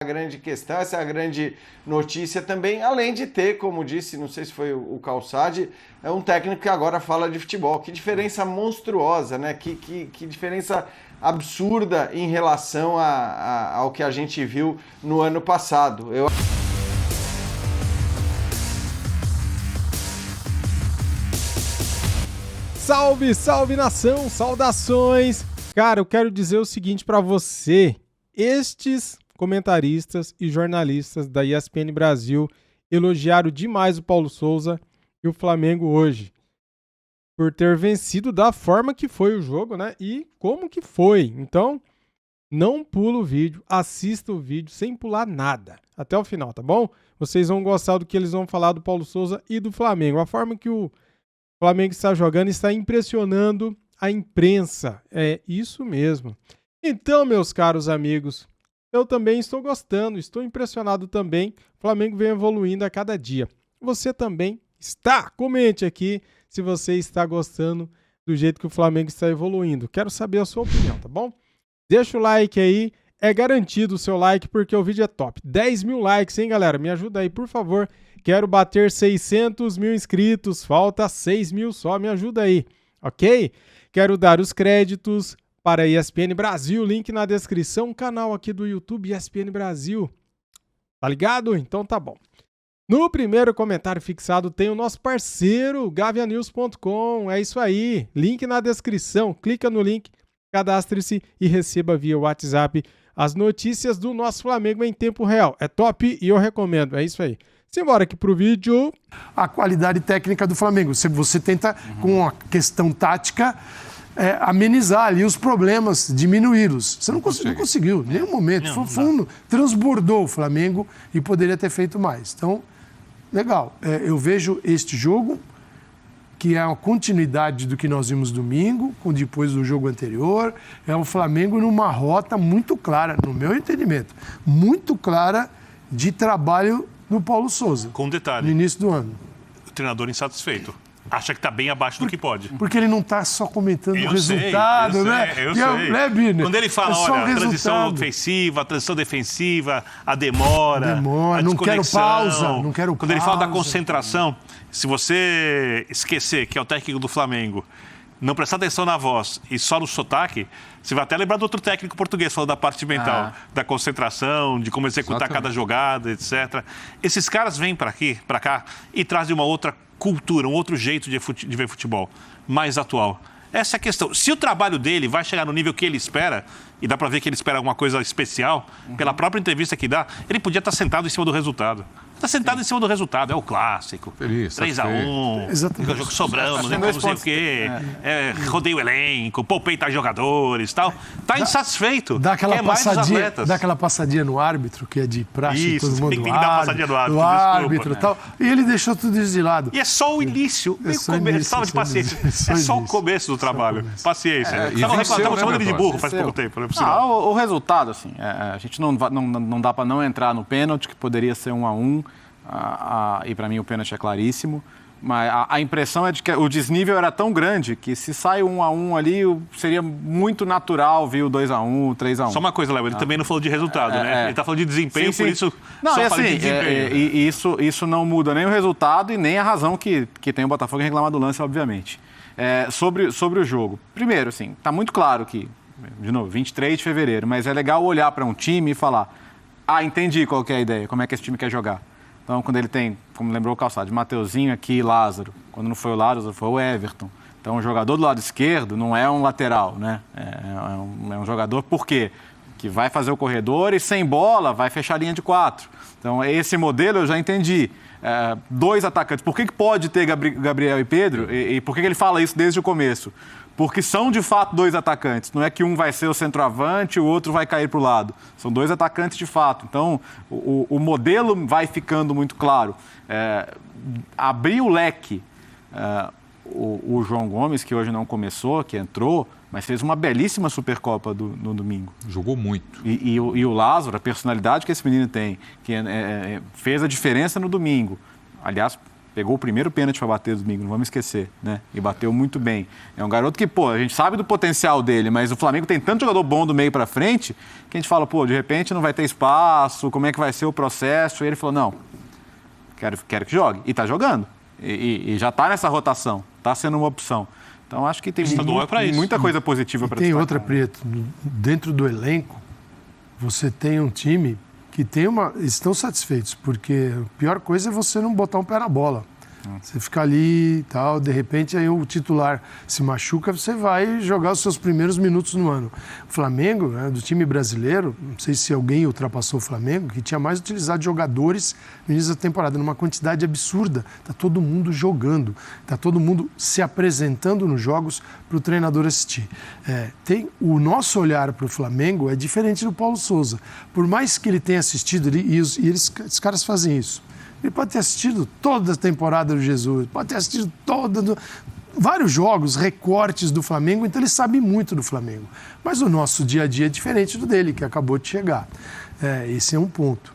A grande questão, essa é a grande notícia também, além de ter, como disse, não sei se foi o Calçade, é um técnico que agora fala de futebol. Que diferença monstruosa, né? Que diferença absurda em relação ao que a gente viu no ano passado. Salve, salve nação, saudações! Cara, eu quero dizer o seguinte pra você, estes comentaristas e jornalistas da ESPN Brasil elogiaram demais o Paulo Souza e o Flamengo hoje, por ter vencido da forma que foi o jogo, né? E como que foi. Então, não pula o vídeo, assista o vídeo sem pular nada, até o final, tá bom? Vocês vão gostar do que eles vão falar do Paulo Souza e do Flamengo. A forma que o Flamengo está jogando está impressionando a imprensa. É isso mesmo. Então, meus caros amigos, eu também estou gostando, estou impressionado também. O Flamengo vem evoluindo a cada dia. Você também está? Comente aqui se você está gostando do jeito que o Flamengo está evoluindo. Quero saber a sua opinião, tá bom? Deixa o like aí. É garantido o seu like porque o vídeo é top. 10 mil likes, hein, galera? Me ajuda aí, por favor. Quero bater 600 mil inscritos. Falta 6 mil só. Me ajuda aí, ok? Quero dar os créditos para a ESPN Brasil. Link na descrição. Canal aqui do YouTube ESPN Brasil. Tá ligado? Então tá bom. No primeiro comentário fixado tem o nosso parceiro, gavianews.com. É isso aí. Link na descrição. Clica no link, cadastre-se e receba via WhatsApp as notícias do nosso Flamengo em tempo real. É top e eu recomendo. É isso aí. Simbora aqui pro vídeo. A qualidade técnica do Flamengo. Você tenta, com a questão tática, amenizar ali os problemas, diminuí-los. Você não conseguiu, em nenhum momento. Foi fundo, transbordou o Flamengo e poderia ter feito mais. Então, legal. Eu vejo este jogo, que é uma continuidade do que nós vimos domingo, com depois do jogo anterior. É o Flamengo numa rota muito clara, no meu entendimento, muito clara de trabalho do Paulo Souza. Com um detalhe. No início do ano. O treinador insatisfeito. Acha que está bem abaixo do que pode. Porque ele não está só comentando o resultado, né? Eu sei. Né, Biner? Quando ele fala, olha, transição ofensiva, transição defensiva, a demora, a não quero pausa, não quero Quando ele fala da concentração, se você esquecer que é o técnico do Flamengo, não prestar atenção na voz e só no sotaque, você vai até lembrar do outro técnico português falando da parte mental, da concentração, de como executar cada jogada, etc. Esses caras vêm para cá e trazem uma outra cultura, um outro jeito de ver futebol, mais atual. Essa é a questão. Se o trabalho dele vai chegar no nível que ele espera, e dá para ver que ele espera alguma coisa especial, pela própria entrevista que dá, ele podia estar sentado em cima do resultado. Está sentado em cima do resultado, é o clássico. 3-1, jogo sobrando, não sei o quê, rodeio o elenco, poupei tais jogadores e tal. Está insatisfeito. Dá aquela passadinha no árbitro, que é de praxe, todo mundo tem que dar passadinha no árbitro, árbitro e tal. E ele deixou tudo isso de lado. E é só o início, salve de paciência. É só o começo do trabalho. Paciência. Estamos chamando ele de burro faz pouco tempo, não é possível. O resultado, assim, a gente não dá para não entrar no pênalti, que poderia ser 1-1. E para mim o pênalti é claríssimo, mas a impressão é de que o desnível era tão grande que se sai 1-1 ali, seria muito natural vir o 2-1, 3-1. Só uma coisa, Léo, ele também não falou de resultado, né? Ele está falando de desempenho, sim. Por isso não, só assim, fala de desempenho. E isso não muda nem o resultado e nem a razão que tem o Botafogo em reclamar do lance, obviamente. Sobre o jogo. Primeiro, assim, está muito claro que, de novo, 23 de fevereiro, mas é legal olhar para um time e falar, entendi qual que é a ideia, como é que esse time quer jogar. Então, quando ele tem, como lembrou o Calçado, Mateuzinho aqui e Lázaro. Quando não foi o Lázaro, foi o Everton. Então, o jogador do lado esquerdo não é um lateral, né? É um jogador, por quê? Que vai fazer o corredor e sem bola vai fechar a linha de 4. Então, esse modelo eu já entendi. 2 atacantes. Por que pode ter Gabriel e Pedro? E por que ele fala isso desde o começo? Porque são, de fato, 2 atacantes. Não é que um vai ser o centroavante e o outro vai cair para o lado. São 2 atacantes, de fato. Então, o modelo vai ficando muito claro. Abrir o leque. O João Gomes, que hoje não começou, que entrou, mas fez uma belíssima Supercopa no domingo. Jogou muito. E o Lázaro, a personalidade que esse menino tem, que fez a diferença no domingo. Aliás, pegou o primeiro pênalti para bater domingo, não vamos esquecer, né? E bateu muito bem. É um garoto que, pô, a gente sabe do potencial dele, mas o Flamengo tem tanto jogador bom do meio para frente que a gente fala, pô, de repente não vai ter espaço, como é que vai ser o processo? E ele falou, não, quero que jogue. E tá jogando. E já tá nessa rotação, tá sendo uma opção. Então acho que tem muita coisa positiva para destacar. Tem outra, Preto, dentro do elenco, você tem um time que estão satisfeitos, porque a pior coisa é você não botar um pé na bola. Você fica ali e tal, de repente aí o titular se machuca, você vai jogar os seus primeiros minutos no ano. O Flamengo, né, do time brasileiro, não sei se alguém ultrapassou o Flamengo, que tinha mais utilizado jogadores no início da temporada, numa quantidade absurda. Está todo mundo jogando, está todo mundo se apresentando nos jogos para o treinador assistir. O nosso olhar para o Flamengo é diferente do Paulo Souza. Por mais que ele tenha assistido, os caras fazem isso. Ele pode ter assistido toda a temporada do Jesus, pode ter assistido vários jogos, recortes do Flamengo, então ele sabe muito do Flamengo. Mas o nosso dia a dia é diferente do dele, que acabou de chegar. Esse é um ponto.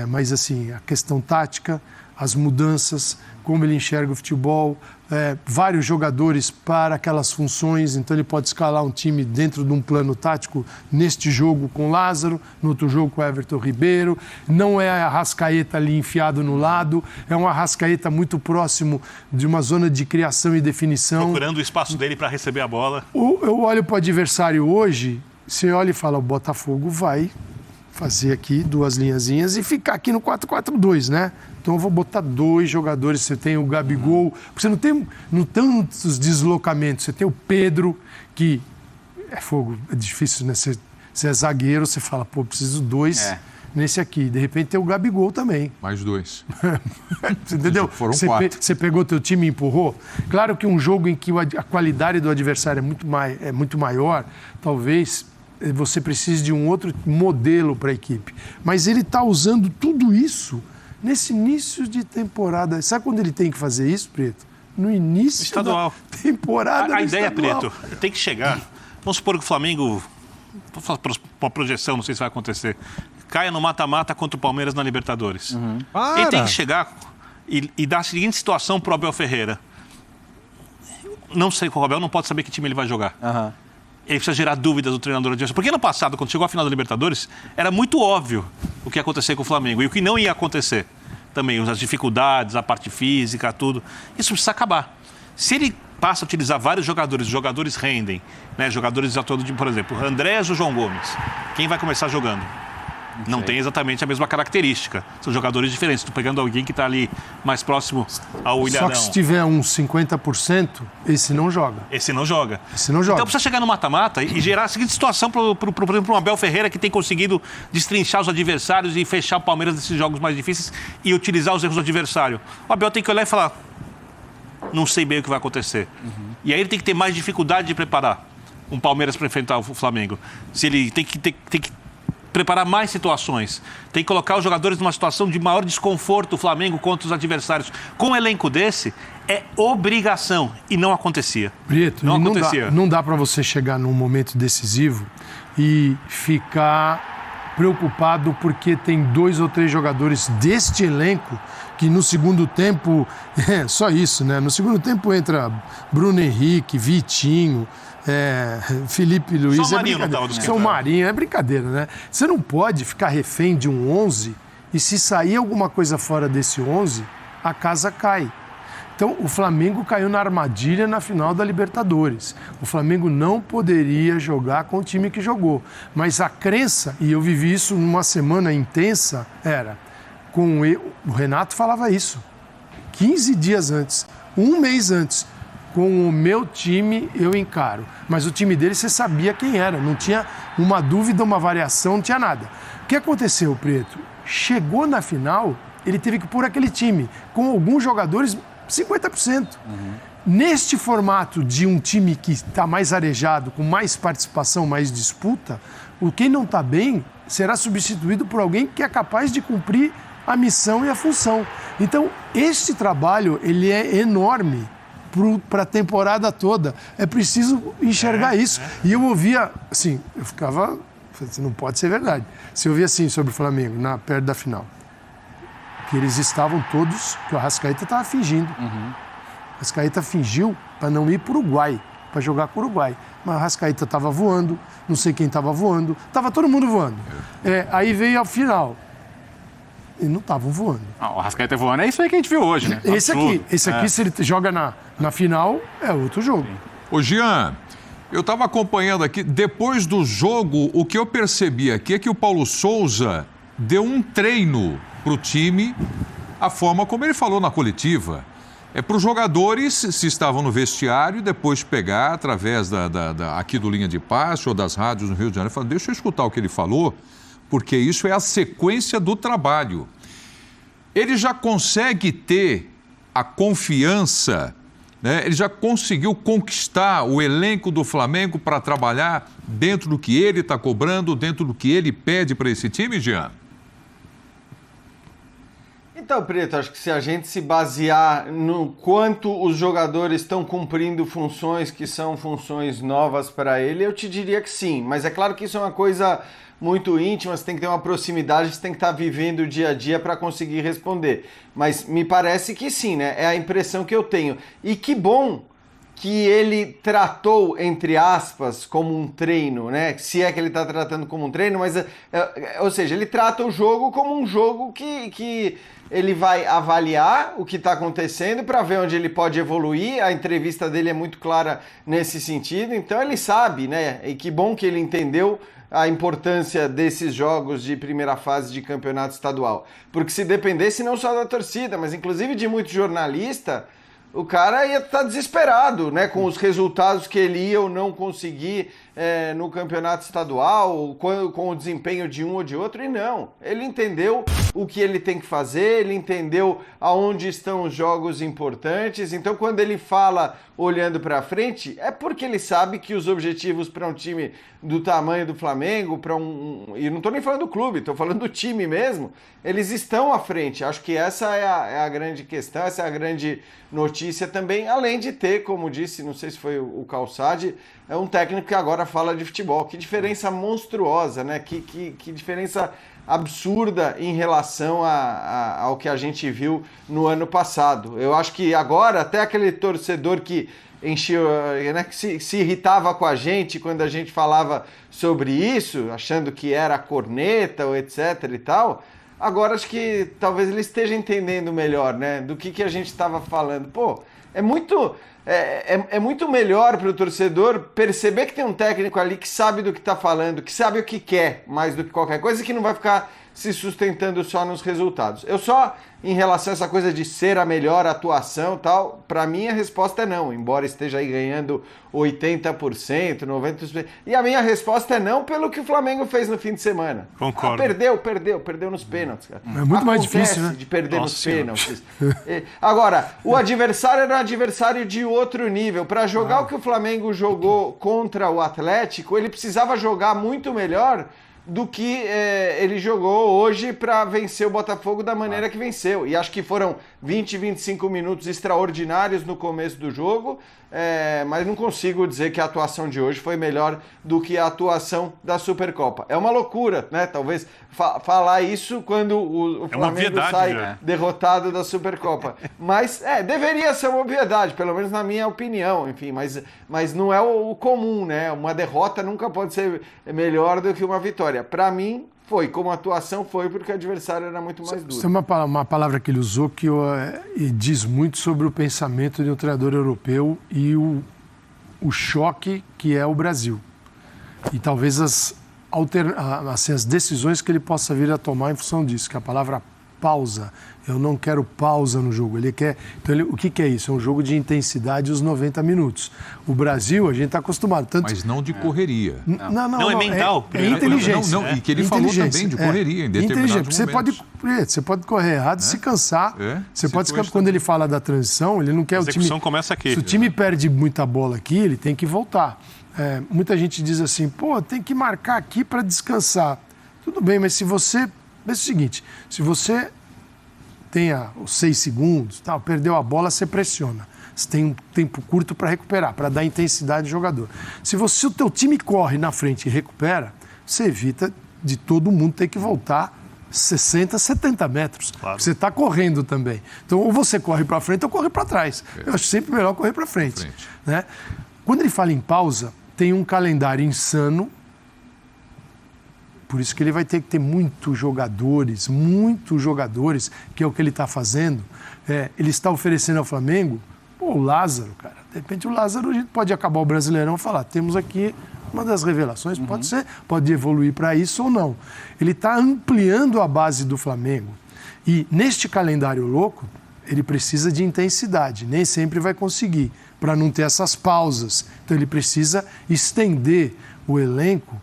Mas, assim, a questão tática, as mudanças, como ele enxerga o futebol, vários jogadores para aquelas funções, então ele pode escalar um time dentro de um plano tático neste jogo com Lázaro, no outro jogo com Everton Ribeiro, não é a Arrascaeta ali enfiado no lado, é um Arrascaeta muito próximo de uma zona de criação e definição. Procurando o espaço dele para receber a bola. Eu olho para o adversário hoje, você olha e fala, o Botafogo vai fazer aqui 2 linhazinhas e ficar aqui no 4-4-2, né? Então eu vou botar 2 jogadores, você tem o Gabigol, porque você não tem tantos deslocamentos, você tem o Pedro, que é fogo, é difícil, né? Você é zagueiro, você fala, pô, preciso 2 nesse aqui. De repente tem o Gabigol também. Mais 2. Você entendeu? Foram 4. Você pegou teu time e empurrou. Claro que um jogo em que a qualidade do adversário é muito maior, talvez você precise de um outro modelo para a equipe. Mas ele está usando tudo isso nesse início de temporada. Sabe quando ele tem que fazer isso, Preto? No início estadual. Da temporada. A ideia, Preto, tem que chegar. Vamos supor que o Flamengo, vou falar uma projeção, não sei se vai acontecer, caia no mata-mata contra o Palmeiras na Libertadores. Ele tem que chegar e dar a seguinte situação para o Abel Ferreira. Não sei, o Abel não pode saber que time ele vai jogar. Ele precisa gerar dúvidas do treinador adversário. Porque ano passado, quando chegou a final da Libertadores, era muito óbvio o que ia acontecer com o Flamengo e o que não ia acontecer. Também as dificuldades, a parte física, tudo. Isso precisa acabar. Se ele passa a utilizar vários jogadores, os jogadores rendem, né? Jogadores de todo, por exemplo, Andrés ou João Gomes. Quem vai começar jogando? Não tem exatamente a mesma característica. São jogadores diferentes. Estou pegando alguém que está ali mais próximo ao Ilharão. Só que se tiver uns 50%, esse não joga. Esse não joga. Então precisa chegar no mata-mata e gerar a seguinte situação, por exemplo, um Abel Ferreira que tem conseguido destrinchar os adversários e fechar o Palmeiras nesses jogos mais difíceis e utilizar os erros do adversário. O Abel tem que olhar e falar, não sei bem o que vai acontecer. E aí ele tem que ter mais dificuldade de preparar um Palmeiras para enfrentar o Flamengo. Se ele tem que preparar mais situações. Tem que colocar os jogadores numa situação de maior desconforto, o Flamengo contra os adversários. Com um elenco desse, é obrigação. E não acontecia. Preto, não dá para você chegar num momento decisivo e ficar preocupado porque tem 2 ou 3 jogadores deste elenco que no segundo tempo, só isso, né? No segundo tempo entra Bruno Henrique, Vitinho, Felipe Luiz. Só o Marinho não estava dos São Marinho, é brincadeira, né? Você não pode ficar refém de um 11 e se sair alguma coisa fora desse 11, a casa cai. Então, o Flamengo caiu na armadilha na final da Libertadores. O Flamengo não poderia jogar com o time que jogou. Mas a crença, e eu vivi isso numa semana intensa, o Renato falava isso 15 dias antes, 1 mês antes. Com o meu time eu encaro. Mas o time dele você sabia quem era. Não tinha uma dúvida, uma variação, não tinha nada. O que aconteceu, Preto? Chegou na final, ele teve que pôr aquele time com alguns jogadores 50%. Neste formato de um time que está mais arejado, com mais participação, mais disputa, quem não está bem será substituído por alguém que é capaz de cumprir a missão e a função. Então, este trabalho ele é enorme para a temporada toda. É preciso enxergar isso. E eu ouvia, assim, eu ficava... Não pode ser verdade. Se eu ouvia assim sobre o Flamengo, perto da final. que eles estavam todos, que o Arrascaeta estava fingindo. O Arrascaeta fingiu para não ir para o Uruguai, para jogar com o Uruguai. Mas o Arrascaeta estava voando, não sei quem estava voando, estava todo mundo voando. Aí veio ao final. E não estavam voando. O Arrascaeta voando é isso aí que a gente viu hoje, né? Esse aqui, se ele joga na final, é outro jogo. Ô, Jean, eu estava acompanhando aqui, depois do jogo, o que eu percebi aqui é que o Paulo Souza deu um treino para o time, a forma como ele falou na coletiva. É para os jogadores, se estavam no vestiário, depois pegar através aqui do Linha de Passe ou das rádios no Rio de Janeiro, falar, deixa eu escutar o que ele falou, porque isso é a sequência do trabalho. Ele já consegue ter a confiança, né? Ele já conseguiu conquistar o elenco do Flamengo para trabalhar dentro do que ele está cobrando, dentro do que ele pede para esse time, Jean? Então, Preto, acho que se a gente se basear no quanto os jogadores estão cumprindo funções que são funções novas para ele, eu te diria que sim. Mas é claro que isso é uma coisa muito íntima, você tem que ter uma proximidade, você tem que estar vivendo o dia a dia para conseguir responder. Mas me parece que sim, né? É a impressão que eu tenho. E que bom que ele tratou, entre aspas, como um treino, né? Se é que ele está tratando como um treino, mas... ou seja, ele trata o jogo como um jogo que ele vai avaliar o que está acontecendo para ver onde ele pode evoluir. A entrevista dele é muito clara nesse sentido, então ele sabe, né? E que bom que ele entendeu a importância desses jogos de primeira fase de campeonato estadual. Porque se dependesse não só da torcida, mas inclusive de muito jornalista, o cara ia estar desesperado, né, com os resultados que ele ia ou não conseguir no campeonato estadual, com o desempenho de um ou de outro, e não. Ele entendeu o que ele tem que fazer, ele entendeu aonde estão os jogos importantes, então quando ele fala olhando para frente, é porque ele sabe que os objetivos para um time do tamanho do Flamengo, e não estou nem falando do clube, estou falando do time mesmo, eles estão à frente. Acho que essa é a grande questão, essa é a grande notícia também, além de ter, como disse, não sei se foi o Calçade, é um técnico que agora fala de futebol. Que diferença monstruosa, né? Que diferença absurda em relação ao que a gente viu no ano passado. Eu acho que agora até aquele torcedor que encheu, né, que se irritava com a gente quando a gente falava sobre isso, achando que era corneta ou etc e tal, agora acho que talvez ele esteja entendendo melhor, né, do que a gente estava falando. Pô, é muito melhor para o torcedor perceber que tem um técnico ali que sabe do que está falando, que sabe o que quer mais do que qualquer coisa e que não vai ficar se sustentando só nos resultados. Eu só, em relação a essa coisa de ser a melhor atuação e tal, para mim a resposta é não, embora esteja aí ganhando 80%, 90%. E a minha resposta é não pelo que o Flamengo fez no fim de semana. Concordo. Perdeu nos pênaltis, cara. É muito mais difícil, né? De perder nos pênaltis. Agora, o adversário era um adversário de outro nível. Para jogar o que o Flamengo jogou contra o Atlético, ele precisava jogar muito melhor do que ele jogou hoje para vencer o Botafogo da maneira que venceu. E acho que foram 20, 25 minutos extraordinários no começo do jogo, mas não consigo dizer que a atuação de hoje foi melhor do que a atuação da Supercopa. É uma loucura, né? Talvez falar isso quando o Flamengo sai derrotado da Supercopa. Mas deveria ser uma obviedade, pelo menos na minha opinião, enfim, mas não é o comum, né? Uma derrota nunca pode ser melhor do que uma vitória. Para mim, foi. Como atuação, foi porque o adversário era muito mais duro. Tem uma palavra que ele usou que diz muito sobre o pensamento de um treinador europeu e o choque que é o Brasil. E talvez as decisões que ele possa vir a tomar em função disso, que é a palavra pausa. Eu não quero pausa no jogo. Ele quer. Então, o que é isso? É um jogo de intensidade os 90 minutos. O Brasil, a gente está acostumado. Mas não de correria. Não, é mental. É inteligência. E que ele falou também de correria em determinados momentos. Você pode correr errado, se cansar. Você pode quando ele fala da transição, ele não quer o time. A execução começa aqui. Se o time perde muita bola aqui, ele tem que voltar. Muita gente diz assim, tem que marcar aqui para descansar. Tudo bem, mas se você... Pensa o seguinte, se você tem os 6 segundos, perdeu a bola, você pressiona. Você tem um tempo curto para recuperar, para dar intensidade ao jogador. Se o teu time corre na frente e recupera, você evita de todo mundo ter que voltar 60, 70 metros. Claro. Você está correndo também. Então, ou você corre para frente ou corre para trás. Eu acho sempre melhor correr para frente. Né? Quando ele fala em pausa, tem um calendário insano. Por isso que ele vai ter que ter muitos jogadores, que é o que ele está fazendo. Ele está oferecendo ao Flamengo, o Lázaro, cara. De repente o Lázaro, a gente pode acabar o Brasileirão e falar, temos aqui uma das revelações, pode ser, pode evoluir para isso ou não. Ele está ampliando a base do Flamengo. E neste calendário louco, ele precisa de intensidade, nem sempre vai conseguir, para não ter essas pausas. Então ele precisa estender o elenco,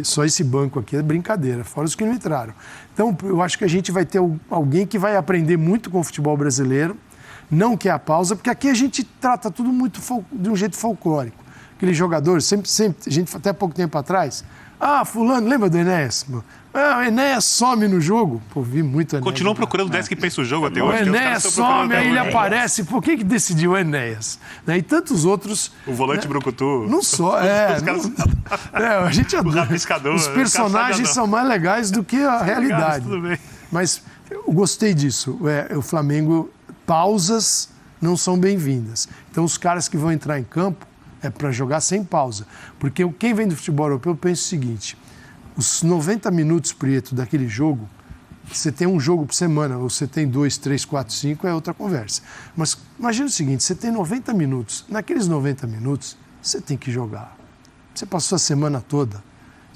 só esse banco aqui é brincadeira, fora os que não entraram. Então eu acho que a gente vai ter alguém que vai aprender muito com o futebol brasileiro, não quer a pausa, porque aqui a gente trata tudo muito de um jeito folclórico. Aqueles jogadores, sempre, a gente até pouco tempo atrás, fulano, lembra do Enéas? O Enéas some no jogo. Pô, vi muito Enéas. Continuam procurando 10 que pensa o jogo até hoje. O Enéas some, aí ele aparece. Por que decidiu o Enéas? E tantos outros... O volante brucutu. Não só, a gente adora. Os personagens são mais legais do que a realidade. Tudo bem. Mas eu gostei disso. O Flamengo, pausas não são bem-vindas. Então os caras que vão entrar em campo é para jogar sem pausa. Porque quem vem do futebol europeu pensa o seguinte, os 90 minutos, Prieto, daquele jogo, você tem um jogo por semana, ou você tem 2, 3, 4, 5, é outra conversa. Mas imagina o seguinte, você tem 90 minutos, naqueles 90 minutos, você tem que jogar. Você passou a semana toda,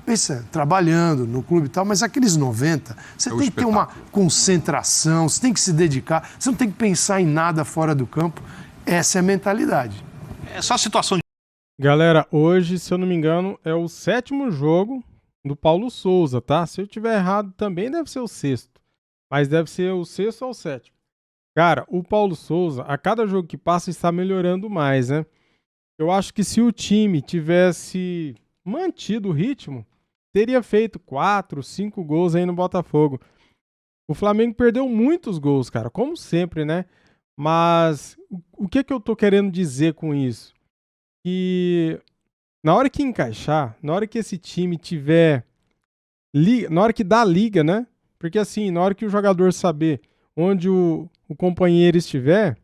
pensa, trabalhando no clube e tal, mas aqueles 90, você tem que ter uma concentração, você tem que se dedicar, você não tem que pensar em nada fora do campo. Essa é a mentalidade. É só a situação de... Galera, hoje, se eu não me engano, é o 7º jogo do Paulo Souza, tá? Se eu tiver errado, também deve ser o 6º. Mas deve ser o 6º ou o 7º. Cara, o Paulo Souza, a cada jogo que passa, está melhorando mais, né? Eu acho que se o time tivesse mantido o ritmo, teria feito 4, 5 gols aí no Botafogo. O Flamengo perdeu muitos gols, cara, como sempre, né? Mas o que eu tô querendo dizer com isso? Que na hora que encaixar, na hora que esse time tiver liga, na hora que dá liga, né? Porque assim, na hora que o jogador saber onde o companheiro estiver,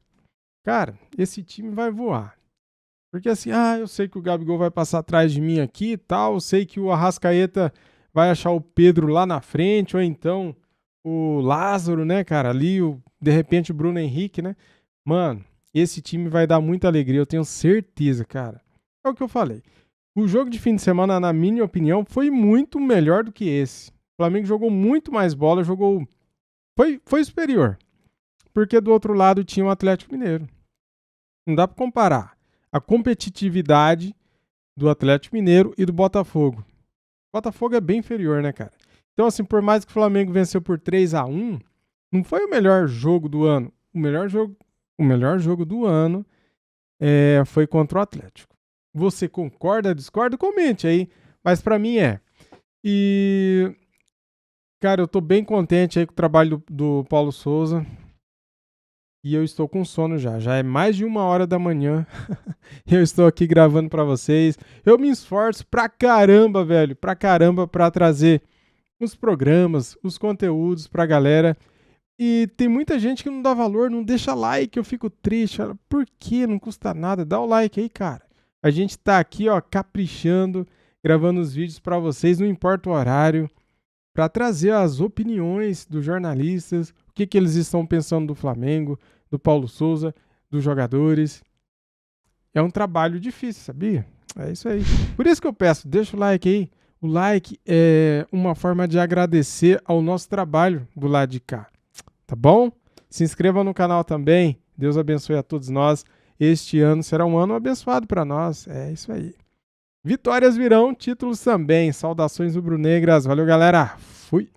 cara, esse time vai voar. Porque assim, eu sei que o Gabigol vai passar atrás de mim aqui e tal, eu sei que o Arrascaeta vai achar o Pedro lá na frente, ou então o Lázaro, né, cara, ali, de repente o Bruno Henrique, né? Mano, esse time vai dar muita alegria, eu tenho certeza, cara. É o que eu falei. O jogo de fim de semana, na minha opinião, foi muito melhor do que esse. O Flamengo jogou muito mais bola, foi superior. Porque do outro lado tinha o Atlético Mineiro. Não dá pra comparar a competitividade do Atlético Mineiro e do Botafogo. O Botafogo é bem inferior, né, cara? Então, assim, por mais que o Flamengo venceu por 3-1, não foi o melhor jogo do ano. O melhor jogo do ano foi contra o Atlético. Você concorda, discorda? Comente aí. Mas pra mim é. E, cara, eu tô bem contente aí com o trabalho do Paulo Souza. E eu estou com sono já. Já é mais de 1h da manhã. Eu estou aqui gravando pra vocês. Eu me esforço pra caramba, velho. Pra caramba pra trazer os programas, os conteúdos pra galera. E tem muita gente que não dá valor, não deixa like. Eu fico triste. Por quê? Não custa nada. Dá o like aí, cara. A gente tá aqui, ó, caprichando, gravando os vídeos pra vocês, não importa o horário, pra trazer as opiniões dos jornalistas, o que eles estão pensando do Flamengo, do Paulo Souza, dos jogadores. É um trabalho difícil, sabia? É isso aí. Por isso que eu peço, deixa o like aí. O like é uma forma de agradecer ao nosso trabalho do lado de cá. Tá bom? Se inscreva no canal também. Deus abençoe a todos nós. Este ano será um ano abençoado para nós. É isso aí. Vitórias virão, títulos também. Saudações rubro-negras. Valeu, galera. Fui.